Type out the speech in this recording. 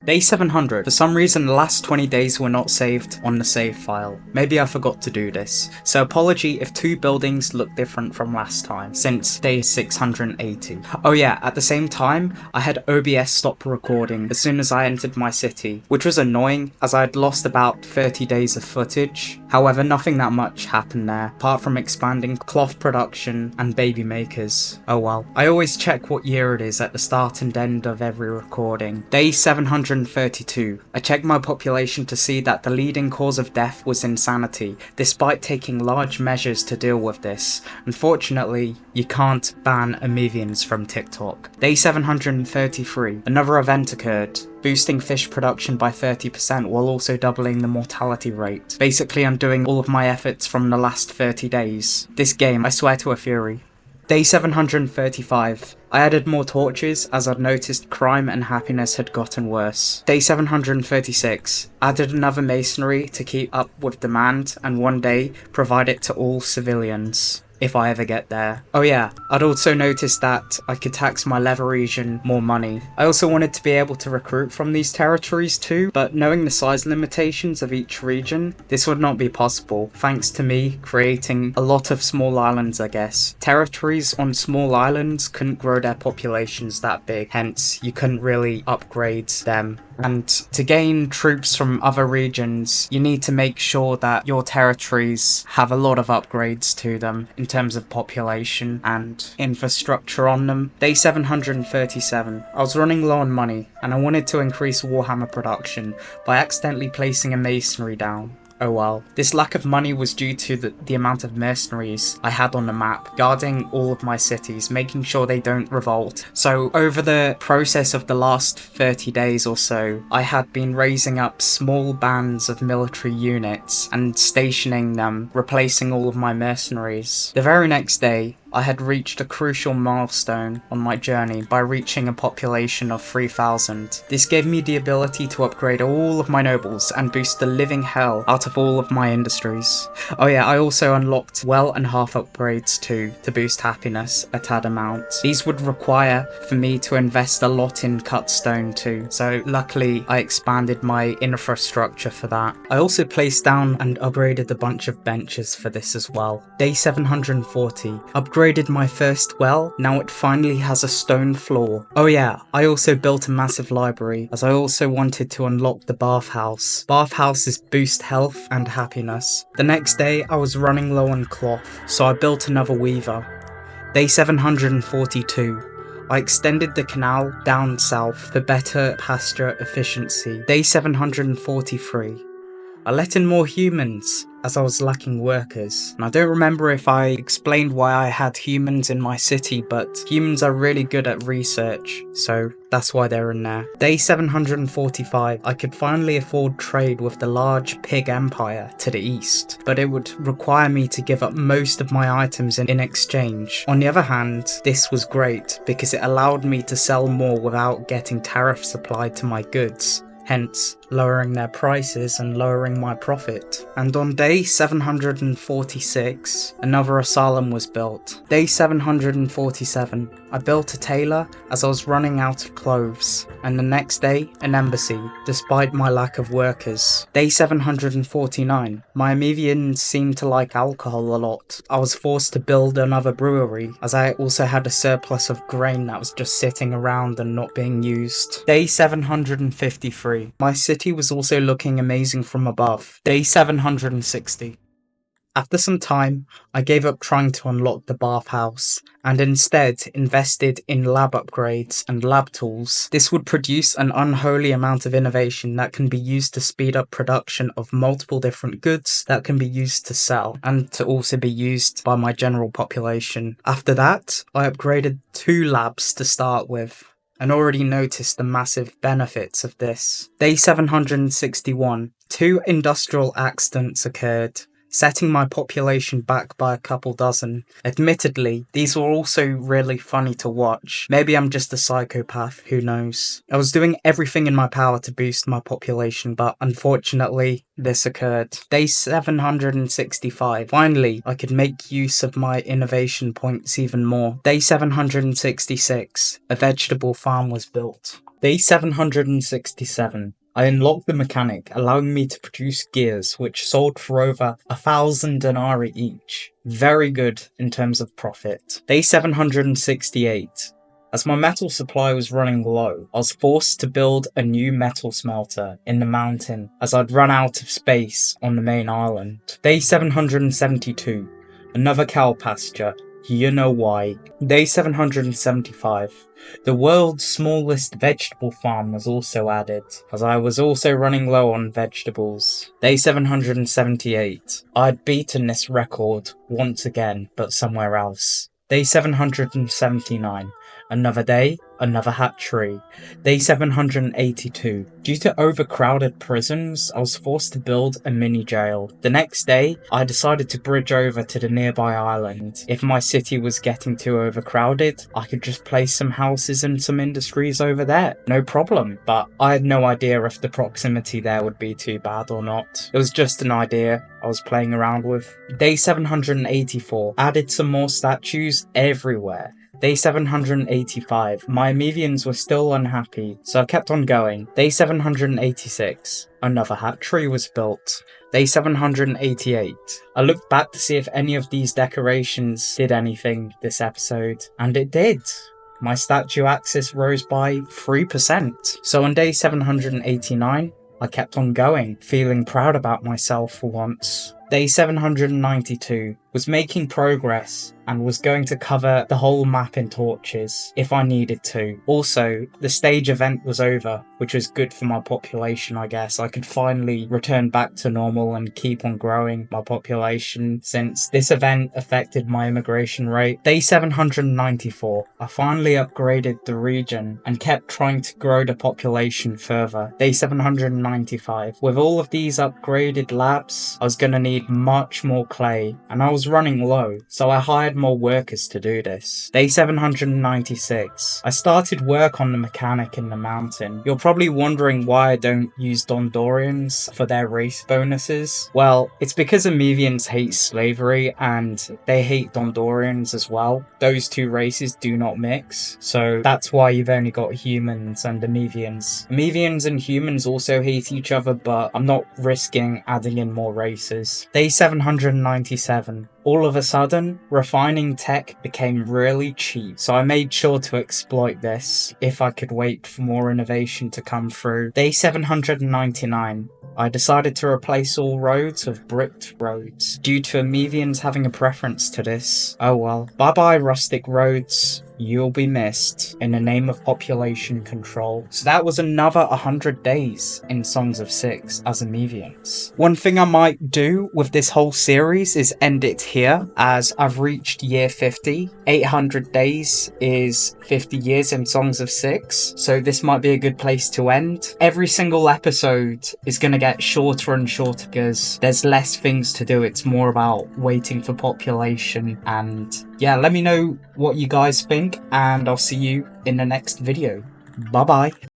Day 700. For some reason the last 20 days were not saved on the save file. Maybe I forgot to do this. So apology if two buildings look different from last time, since day 680. Oh yeah, at the same time, I had OBS stop recording as soon as I entered my city, which was annoying as I had lost about 30 days of footage. However, nothing that much happened there, apart from expanding cloth production and baby makers. Oh well. I always check what year it is at the start and end of every recording. Day 732. I checked my population to see that the leading cause of death was insanity, despite taking large measures to deal with this. Unfortunately, you can't ban Amevians from TikTok. Day 733. Another event occurred, boosting fish production by 30% while also doubling the mortality rate. Basically undoing all of my efforts from the last 30 days. This game, I swear to a fury. Day 735. I added more torches as I'd noticed crime and happiness had gotten worse. Day 736. Added another masonry to keep up with demand and one day provide it to all civilians. If I ever get there. Oh yeah, I'd also noticed that I could tax my leather region more money. I also wanted to be able to recruit from these territories too, but knowing the size limitations of each region, this would not be possible, thanks to me creating a lot of small islands I guess. Territories on small islands couldn't grow their populations that big, hence you couldn't really upgrade them. And to gain troops from other regions, you need to make sure that your territories have a lot of upgrades to them in terms of population and infrastructure on them. Day 737. I was running low on money and I wanted to increase Warhammer production by accidentally placing a masonry down. Oh well. This lack of money was due to the amount of mercenaries I had on the map, guarding all of my cities, making sure they don't revolt. So over the process of the last 30 days or so, I had been raising up small bands of military units and stationing them, replacing all of my mercenaries. The very next day, I had reached a crucial milestone on my journey by reaching a population of 3,000. This gave me the ability to upgrade all of my nobles and boost the living hell out of all of my industries. Oh yeah, I also unlocked well and half upgrades too, to boost happiness a tad amount. These would require for me to invest a lot in cut stone too, so luckily I expanded my infrastructure for that. I also placed down and upgraded a bunch of benches for this as well. Day 740. Upgraded my first well, now it finally has a stone floor. Oh yeah, I also built a massive library, as I also wanted to unlock the bathhouse. Bathhouses boost health and happiness. The next day I was running low on cloth, so I built another weaver. Day 742. I extended the canal down south for better pasture efficiency. Day 743. I let in more humans, as I was lacking workers. And I don't remember if I explained why I had humans in my city, but humans are really good at research, so that's why they're in there. Day 745, I could finally afford trade with the large pig empire to the east, but it would require me to give up most of my items in exchange. On the other hand, this was great, because it allowed me to sell more without getting tariffs applied to my goods, hence lowering their prices and lowering my profit. And on day 746, another asylum was built. Day 747, I built a tailor as I was running out of clothes, and the next day, an embassy, despite my lack of workers. Day 749, my Amevians seemed to like alcohol a lot. I was forced to build another brewery, as I also had a surplus of grain that was just sitting around and not being used. Day 753, my city was also looking amazing from above. Day 760. After some time, I gave up trying to unlock the bathhouse and instead invested in lab upgrades and lab tools. This would produce an unholy amount of innovation that can be used to speed up production of multiple different goods that can be used to sell and to also be used by my general population. After that, I upgraded 2 labs to start with, and already noticed the massive benefits of this. Day 761. 2 industrial accidents occurred, setting my population back by a couple dozen. Admittedly, these were also really funny to watch. Maybe I'm just a psychopath, who knows. I was doing everything in my power to boost my population, but unfortunately, this occurred. Day 765. Finally, I could make use of my innovation points even more. Day 766. A vegetable farm was built. Day 767. I unlocked the mechanic, allowing me to produce gears, which sold for over 1,000 denarii each. Very good in terms of profit. Day 768. As my metal supply was running low, I was forced to build a new metal smelter in the mountain, as I'd run out of space on the main island. Day 772. Another cow pasture. You know why. Day 775. The world's smallest vegetable farm was also added, as I was also running low on vegetables. Day 778. I'd beaten this record once again, but somewhere else. Day 779. Another day, another hatchery. Day 782. Due to overcrowded prisons, I was forced to build a mini jail. The next day, I decided to bridge over to the nearby island. If my city was getting too overcrowded, I could just place some houses and some industries over there. No problem. But I had no idea if the proximity there would be too bad or not. It was just an idea I was playing around with. Day 784. Added some more statues everywhere. Day 785. My Amevians were still unhappy, so I kept on going. Day 786. Another hatchery was built. Day 788. I looked back to see if any of these decorations did anything this episode, and it did. My statue axis rose by 3%. So on day 789, I kept on going, feeling proud about myself for once. Day 792 was making progress and was going to cover the whole map in torches if I needed to. Also, the stage event was over, which was good for my population, I guess. I could finally return back to normal and keep on growing my population since this event affected my immigration rate. Day 794, I finally upgraded the region and kept trying to grow the population further. Day 795, with all of these upgraded labs, I was going to need much more clay, and I was running low, so I hired more workers to do this. Day 796. I started work on the mechanic in the mountain. You're probably wondering why I don't use Dondorians for their race bonuses. Well, it's because Amevians hate slavery and they hate Dondorians as well. Those two races do not mix, so that's why you've only got humans and Amevians. Amevians and humans also hate each other, but I'm not risking adding in more races. Day 797. All of a sudden, refining tech became really cheap, so I made sure to exploit this if I could wait for more innovation to come through. Day 799. I decided to replace all roads with bricked roads, due to Amevians having a preference to this. Oh well. Bye bye rustic roads. You'll be missed in the name of population control. So that was another 100 days in Songs of Syx as Amevians. One thing I might do with this whole series is end it here, as I've reached year 50. 800 days is 50 years in Songs of Syx, so this might be a good place to end. Every single episode is going to get shorter and shorter because there's less things to do. It's more about waiting for population, and yeah, let me know what you guys think, and I'll see you in the next video. Bye bye.